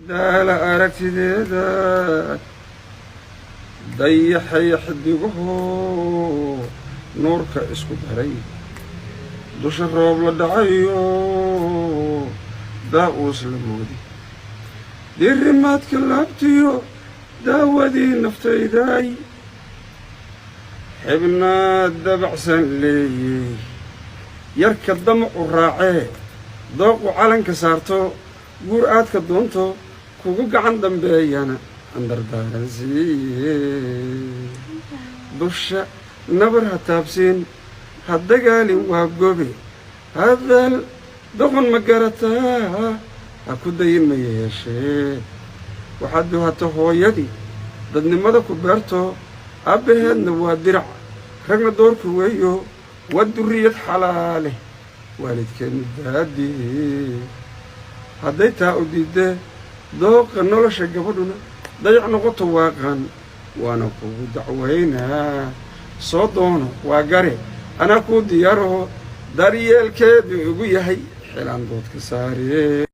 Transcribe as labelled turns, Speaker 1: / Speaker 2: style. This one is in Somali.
Speaker 1: daala aragtideeda dayaxay xidigaho nuurka isku daray dusha roob la dhacayo daa-uus la moodi diirimaadka laabtiyo daawadii naftayday xibnaad dabacsan leeyey yarka damacu raacee dooqu calanka saarto guur aadka doonto kugu gacan dambeeyana andardaaran siiye dusha nabar ha taabsiin ha dagaalin waa gobe hadal doqon ma garataa ha ku dayin ma yeeshee waxaad duhata hooyadii dadnimada ku beerto abbaheedna waa dirac ragna doorka weeyo waa durriyad xalaale waalidkeedna daadii hadday taa u diiddee dooqa nolosha gabadhuna dayac noqoto waaqan waana kugu dacwaynaa soo doono waa gare anaa kuu diyaaraho daryeelkeedu igu yahay xilaan doodka saaree